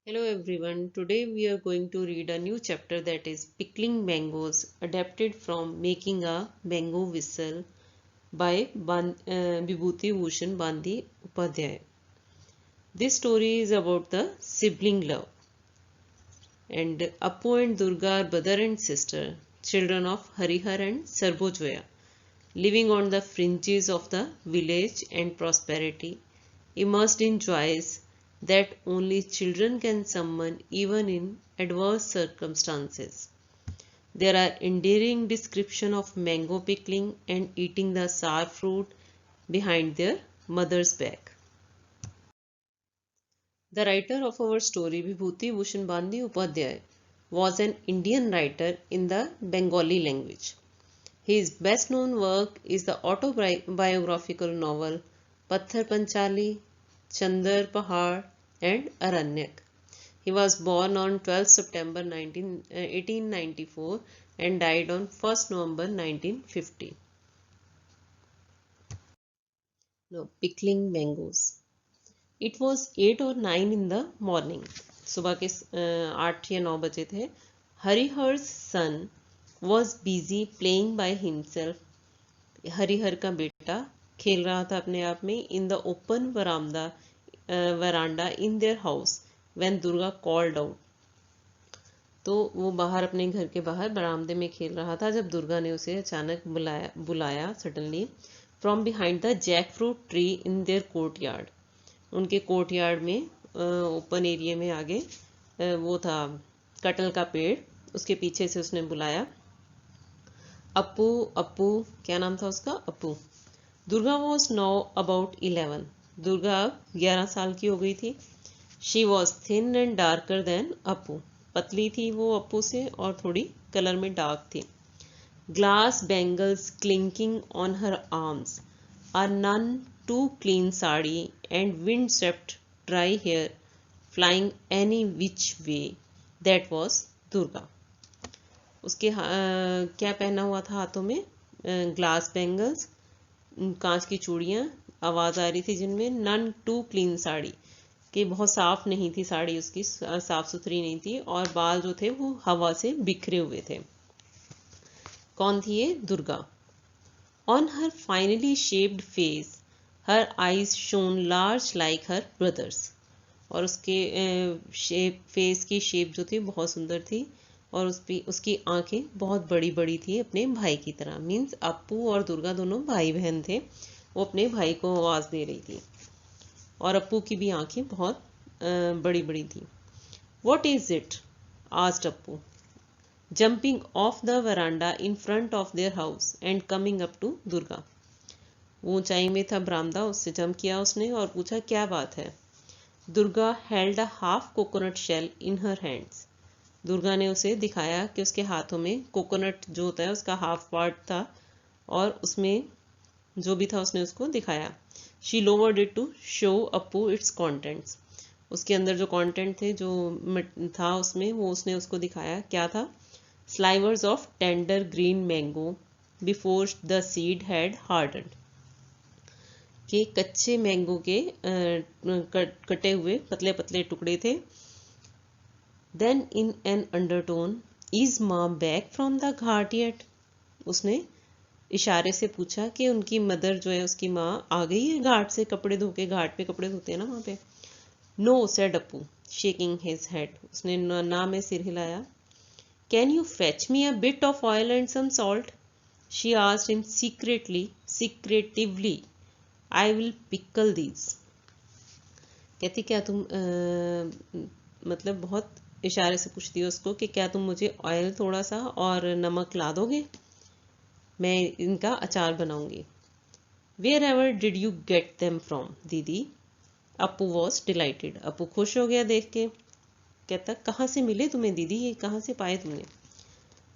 Hello everyone. Today we are going to read a new chapter that is Pickling Mangoes, adapted from Making a Mango Whistle by Vibhuti Bhushan Bandi Upadhyay. This story is about the sibling love. And Appu and Durga are brother and sister, children of Harihar and Sarbojoya, living on the fringes of the village and prosperity, immersed in joys that only children can summon even in adverse circumstances. There are endearing descriptions of mango pickling and eating the sour fruit behind their mother's back. The writer of our story, Vibhuti Bhushan Bandi Upadhyay, was an Indian writer in the Bengali language. His best known work is the autobiographical novel Patthar Panchali, Chandar Pahad and Aranyak. He was born on 12 September 1894 and died on 1st November 1950. No, pickling mangoes. It was 8 or 9 in the morning. सुबह के 8 या 9 बजे थे. Harihar's son was busy playing by himself. Harihar का बेटा खेल रहा था अपने आप में in the open veranda in their house when Durga called out. तो वो बाहर अपने घर के बाहर बरामदे में खेल रहा था जब दुर्गा ने उसे अचानक बुलाया suddenly from behind the jackfruit tree in their courtyard. उनके कोर्ट यार्ड में ओपन एरिया में आगे वो था कटल का पेड़, उसके पीछे से उसने बुलाया. अपू अपू, क्या नाम था उसका? Apu. Durga was now about 11. Durga अब 11 साल की हो गई थी. She was thin and darker than Apu. पतली थी वो अपू से और थोड़ी कलर में डार्क थी. Glass bangles clinking on her arms, a none too clean sari and wind swept dry hair flying any which way. That was Durga. उसके क्या पहना हुआ था हाथों में? ग्लास बैंगल्स, कांच की चूड़ियाँ, आवाज़ आ रही थी जिनमें नन टू क्लीन साड़ी, कि बहुत साफ नहीं थी साड़ी उसकी, साफ सुथरी नहीं थी, और बाल जो थे वो हवा से बिखरे हुए थे. कौन थी ये? Durga. On her finally shaped face her eyes shown large like her brothers. और उसके फेस की शेप जो थी बहुत सुंदर थी और उसकी आंखें बहुत बड़ी बड़ी थी अपने भाई की तरह. मीन्स अप्पू और दुर्गा दोनों भाई बहन थे. वो अपने भाई को आवाज़ दे रही थी और अप्पू की भी आंखें बहुत बड़ी बड़ी थी. What is it? Asked Appu, jumping off the veranda in front of their house and coming up to Durga. वो ऊंचाई में था बरामदा, उससे जंप किया उसने और पूछा क्या बात है. Durga held a half coconut shell in her hands. Durga ने उसे दिखाया कि उसके हाथों में कोकोनट जो होता है उसका हाफ पार्ट था और उसमें जो भी था उसने उसको दिखाया. She lowered it to show Appu its contents. उसके अंदर जो कंटेंट थे, जो था उसमें, वो उसने उसको दिखाया. क्या था? Slivers of tender green mango before the seed had hardened. के कच्चे मैंगो के कटे हुए पतले पतले टुकड़े थे. Then in an undertone, is Ma back from the ghat yet. उसने इशारे से पूछा कि उनकी मदर जो है, उसकी माँ आ गई है घाट से कपड़े धो के. घाट पे कपड़े धोते हैं ना वहाँ पे. No said Appu shaking his head. उसने ना में सिर हिलाया. Can you fetch me a bit of oil and some salt? She asked him secretively. I will pickle these. कहती क्या तुम मतलब बहुत इशारे से पूछती है उसको कि क्या तुम मुझे ऑयल थोड़ा सा और नमक ला दोगे, मैं इनका अचार बनाऊंगी. Where ever did you get them from didi? Appu was dilated. Appu खुश हो गया देख के. कहता कहाँ से मिले तुम्हें दीदी, ये कहाँ से पाए तुमने?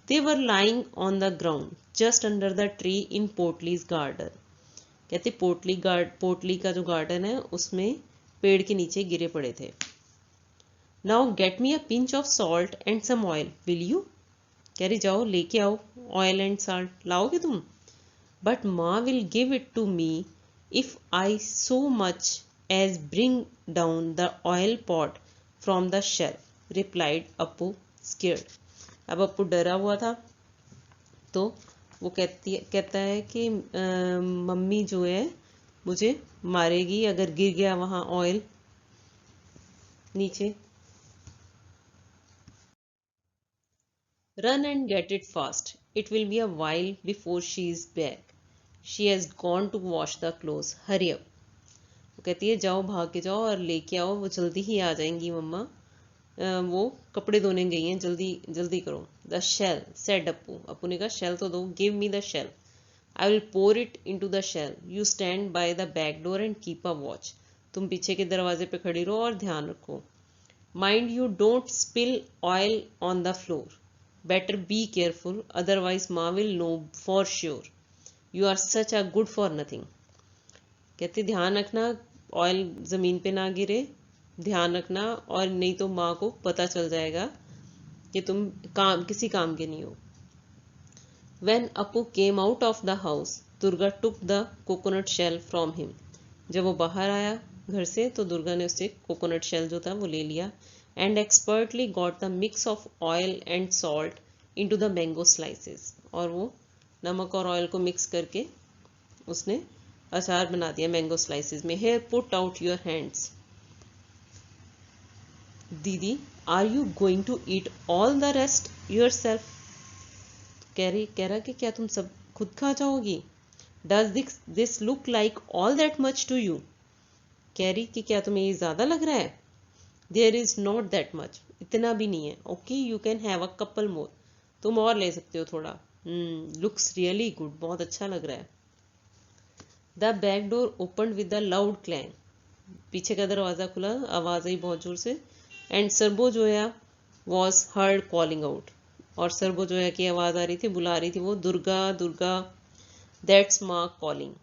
They were lying on the ground just under the tree in Potli's garden. कहते पोटली का जो गार्डन है उसमें पेड़ के नीचे गिरे पड़े थे. Now get me a pinch of salt and some oil will you. कह रही जाओ लेके आओ ऑयल एंड सॉल्ट, लाओगे तुम? But Ma will give it to me if I so much as bring down the oil pot from the shell, replied Appu, scared. अब अप्पू डरा हुआ था, तो वो कहता है कि मम्मी जो है मुझे मारेगी अगर गिर गया वहां ऑयल नीचे. Run and get it fast. It will be a while before she is back. She has gone to wash the clothes. Hurry up. वो कहती है जाओ, भाग के जाओ और लेके आओ, वो जल्दी ही आ जाएंगी मम्मा. वो कपड़े धोने गई हैं, जल्दी जल्दी करो. The shell said Appu. Appu ने कहा शेल तो दो. Give me the shell. I will pour it into the shell. You stand by the back door and keep a watch. तुम पीछे के दरवाजे पे खड़ी रहो और ध्यान रखो. Mind you don't spill oil on the floor. Better be careful, otherwise Ma will know for sure. You are such a good for nothing. कहते ध्यान रखना ऑयल जमीन पे ना गिरे, ध्यान रखना, और नहीं तो माँ को पता चल जाएगा कि तुम किसी काम के नहीं हो. When Appu came out of the house, Durga took the coconut shell from him. जब वो बाहर आया घर से तो दुर्गा ने उससे कोकोनट शेल जो था वो ले लिया. And expertly got the mix of oil and salt into the mango slices. और वो नमक और ऑयल को मिक्स करके उसने अचार बना दिया मैंगो स्लाइसेस में. Here put out your hands. दीदी, are you going to eat all the rest yourself? कह रहा कि क्या तुम सब खुद खा जाओगी? Does this look like all that much to you? कह रही कि क्या तुम्हें ये ज्यादा लग रहा है? There is not that much. इतना भी नहीं है. Okay, you can have a couple more. तुम और ले सकते हो थोड़ा. Looks really good. बहुत अच्छा लग रहा है. The back door opened with a loud clang. पीछे का दरवाजा खुला, आवाज आई बहुत जोर से. And Sarbo Joya was heard calling out. और सर्बो जोया की आवाज आ रही थी, बुला रही थी वो, Durga Durga. That's Ma calling.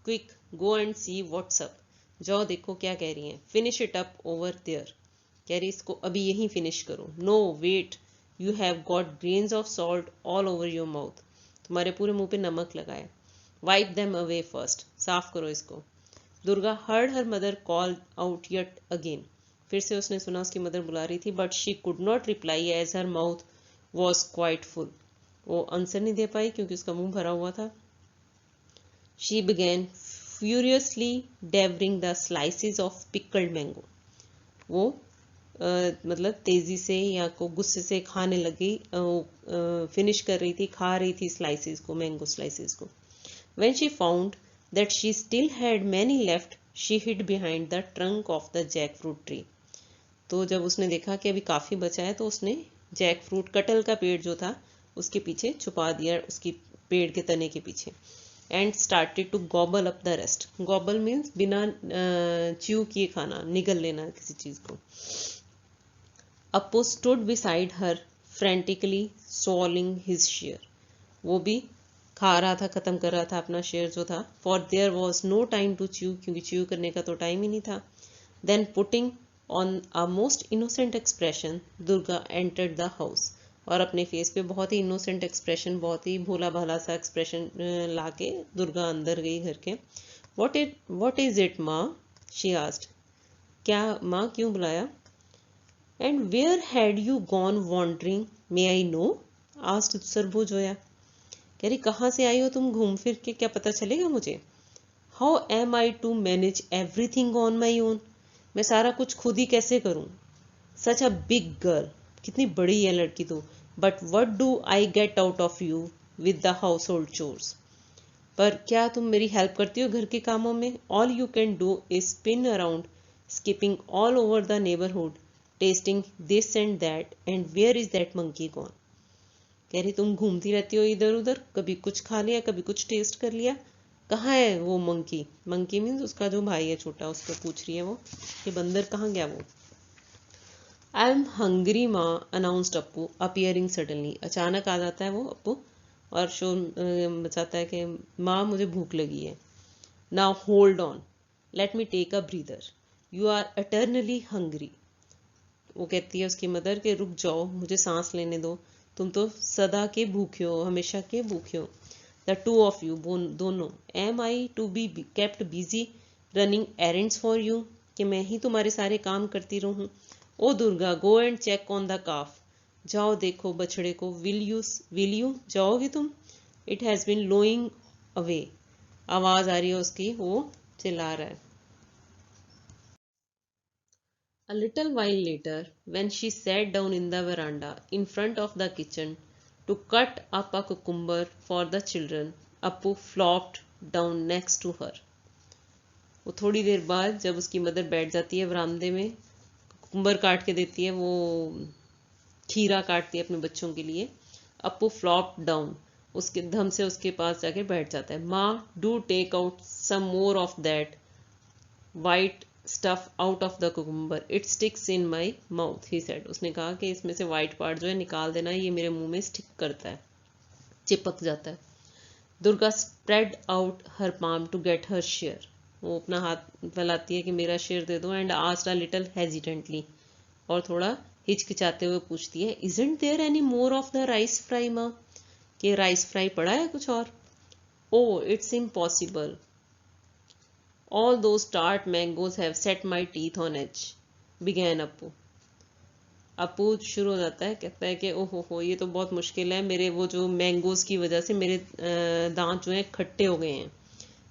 Quick, go and see what's up. जाओ देखो क्या कह रही हैं. Finish it up over there. कह रही इसको अभी यहीं फिनिश करो. No wait, you have got grains of salt all over your mouth. तुम्हारे पूरे मुंह पे नमक लगा है. Wipe them away first. साफ करो इसको. Durga heard her mother call out yet again. फिर से उसने सुना उसकी मदर बुला रही थी. But she could not reply as her mouth was quite full. वो आंसर नहीं दे पाई क्योंकि उसका मुंह भरा हुआ था. She begin furiously devouring the slices of pickled mango. वो मतलब तेजी से या को गुस्से से खाने लगी, फिनिश कर रही थी, खा रही थी स्लाइसेस को, मैंगो स्लाइसेस को. When she found that she still had many left, she hid behind the trunk of the jackfruit tree. तो जब उसने देखा कि अभी काफी बचा है तो उसने जैकफ्रूट, कटहल का पेड़ जो था उसके पीछे छुपा दिया, उसकी पेड़ के तने के पीछे. And started to gobble up the rest. Gobble means बिना च्यू किए खाना, निगल लेना किसी चीज को. Appu stood beside her, frantically swallowing his share. वो भी खा रहा था, खत्म कर रहा था अपना शेयर जो था. For there was no time to chew, क्योंकि च्यू करने का तो टाइम ही नहीं था. Then putting on a most innocent expression, Durga entered the house. और अपने फेस पे बहुत ही इनोसेंट एक्सप्रेशन, बहुत ही भोला भाला सा एक्सप्रेशन लाके दुर्गा अंदर गई घर के. What is it, माँ? She asked. क्या माँ, क्यों बुलाया? And where had you gone wandering? May I know? asked Sarbo Joya. कह रही कहाँ से आई हो तुम घूम फिर के, क्या पता चलेगा मुझे? How am I to manage everything on my own? मैं सारा कुछ खुद ही कैसे करूं? Such a big girl. कितनी बड़ी है लड़की तो. But what do I get out of you with the household chores? पर क्या तुम मेरी हेल्प करती हो घर के कामों में? All you can do is spin around, skipping all over the neighborhood, tasting this and that, and where is that monkey gone? कह रही तुम घूमती रहती हो इधर उधर, कभी कुछ खा लिया, कभी कुछ टेस्ट कर लिया. कहाँ है वो मंकी? मंकी मीन्स उसका जो भाई है छोटा, उसको पूछ रही है वो कि बंदर कहाँ गया वो. आई एम हंग्री माँ, अनाउंस्ड अप्पू अपीयरिंग सडनली. अचानक आ जाता है वो अप्पू और शोर बचाता है कि माँ मुझे भूख लगी है. Now hold on, let me take a breather, you are eternally hungry. वो कहती है उसकी मदर के रुक जाओ, मुझे सांस लेने दो, तुम तो सदा के भूखे हो, हमेशा के भूखे हो. द टू ऑफ यू, दोनों. Am I to be kept busy running errands for you, कि मैं ही तुम्हारे सारे काम करती रहूं oh Durga, go and check on the calf, जाओ देखो बछड़े को। विल यू, जाओगे तुम? It has been lowing away, आवाज आ रही है उसकी, वो चिल्ला रहा है। A little while later, when she sat down in the veranda in front of the kitchen to cut up a cucumber for the children, Appu flopped down next to her. वो थोड़ी देर बाद जब उसकी मदर बैठ जाती है बरामदे में, कुकुम्बर काट के देती है, वो खीरा काटती है अपने बच्चों के लिए, अप्पू फ्लॉप डाउन, उसके धम से उसके पास जाके बैठ जाता है। Ma, do take out some more of that white stuff out of the cucumber, it sticks in my mouth, he said. उसने कहा कि इसमें से वाइट पार्ट जो है निकाल देना, ये मेरे मुंह में स्टिक करता है, चिपक जाता है। Durga spread out her palm to get her share, वो अपना हाथ फैलाती है कि मेरा शेयर दे दो, and asked a little hesitantly, और थोड़ा हिचकिचाते हुए पूछती है, isn't there any more of the rice fry Ma, कि राइस फ्राई पड़ा है कुछ और? Oh it's impossible, all those tart mangoes have set my teeth on edge, began Appu. अपू शुरू हो जाता है, कहता है कि ओहो हो, ये तो बहुत मुश्किल है, मेरे वो जो मैंगोज की वजह से मेरे दांत जो हैं खट्टे हो गए हैं।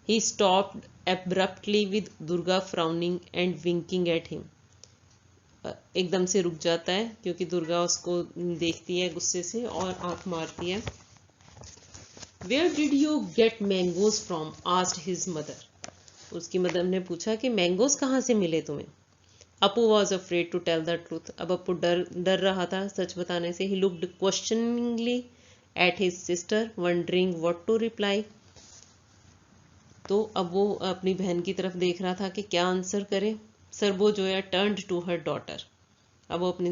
He stopped abruptly with Durga frowning and winking at him, एकदम से रुक जाता है क्योंकि दुर्गा उसको देखती है गुस्से से और आंख मारती है। Where did you get mangoes from, asked his mother. उसकी मदर ने पूछा कि मैंगोज कहाँ से मिले तुम्हें? Apu was afraid to tell the truth, अब अपू डर रहा था सच बताने से। He looked questioningly at his sister, wondering what to reply. तो अब वो अपनी बहन की तरफ देख रहा था कि क्या आंसर करे। सरबोजोया टर्न्ड टू हर डॉटर, अब वो अपनी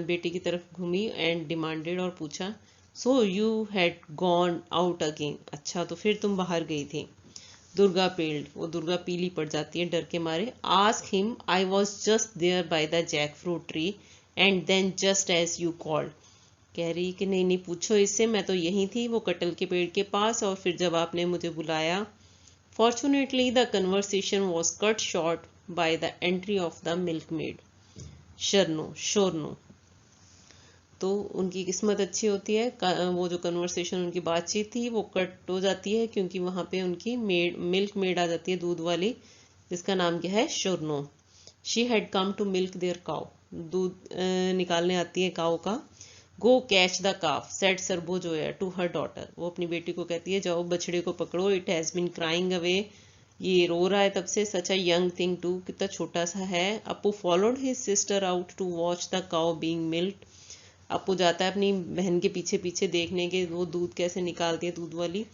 बेटी की तरफ घूमी एंड डिमांडेड, और पूछा, so you had gone out again, अच्छा तो फिर तुम बाहर गई थी। दुर्गा पेल्ड, वो दुर्गा पीली पड़ जाती है डर के मारे। Ask him, I was just there by the jackfruit tree and then just as you called, कह रही कि नहीं नहीं पूछो इससे, मैं तो यहीं थी वो कटल के पेड़ के पास, और फिर जब आपने मुझे बुलाया। Fortunately the conversation was cut short by the entry of the milk maid Shorno. तो उनकी किस्मत अच्छी होती है, वो जो कन्वर्सेशन उनकी बातचीत थी वो कट हो जाती है क्योंकि वहां पे उनकी मिल्क मेड आ जाती है, दूध वाली, जिसका नाम क्या है, Shorno. She had come to milk their cow, दूध निकालने आती है काउ का। Go catch the calf, said Sarbojaya to her daughter, वो अपनी बेटी को कहती है जाओ बछड़े को पकड़ो, it has been crying away, ये रो रहा है तब से, such a young thing too, कितना छोटा सा है। Apu followed his sister out to watch the cow being milked, Apu जाता है अपनी बहन के पीछे पीछे देखने के वो दूध कैसे निकालती है, दूध वाली।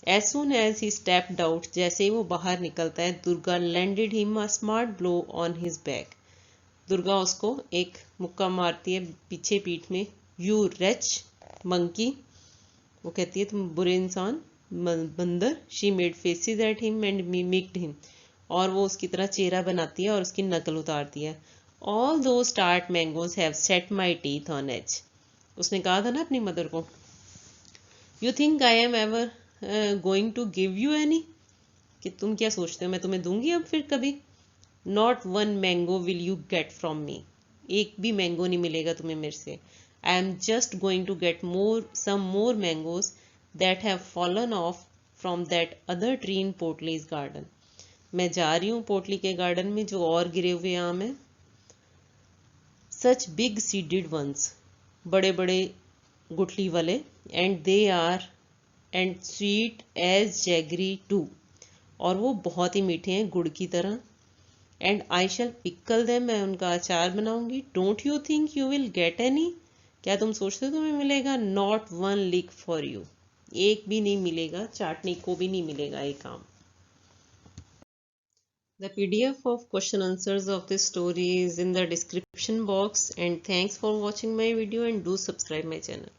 As soon as he stepped out, जैसे ही वो बाहर निकलता है, Durga landed him a smart blow on his back, Durga उसको एक मुक्का मारती है पीछे पीठ में। यू रेच मंकी, वो कहती है तुम बुरे इंसान, बंदर। She made faces at him and mimicked him, और वो उसकी तरह चेहरा बनाती है और उसकी नकल उतारती है। All those tart mangoes have set my teeth on edge, उसने कहा था ना अपनी मदर को, you think I am ever going to give you any, कि तुम क्या सोचते हो मैं तुम्हें दूंगी अब फिर कभी। Not one mango will you get from me, एक भी मैंगो नहीं मिलेगा तुम्हें मेरे से। I am just going to get some more mangoes that have fallen off from that other tree in Potli's garden, मैं जा रही हूँ पोटली के गार्डन में जो और गिरे हुए आम हैं। सच बिग सीडेड वंस, बड़े बड़े गुठली वाले, and they are and sweet as jaggery too, और वो बहुत ही मीठे हैं गुड़ की तरह। And I shall pickle them, मैं उनका अचार बनाऊंगी। Don't you think you will get any, क्या तुम सोचते हो तुम्हें मिलेगा? Not one lick for you, एक भी नहीं मिलेगा, चाटने को भी नहीं मिलेगा एक आम। The PDF of question answers of this story is in the description box, and thanks for watching my video and do subscribe my channel.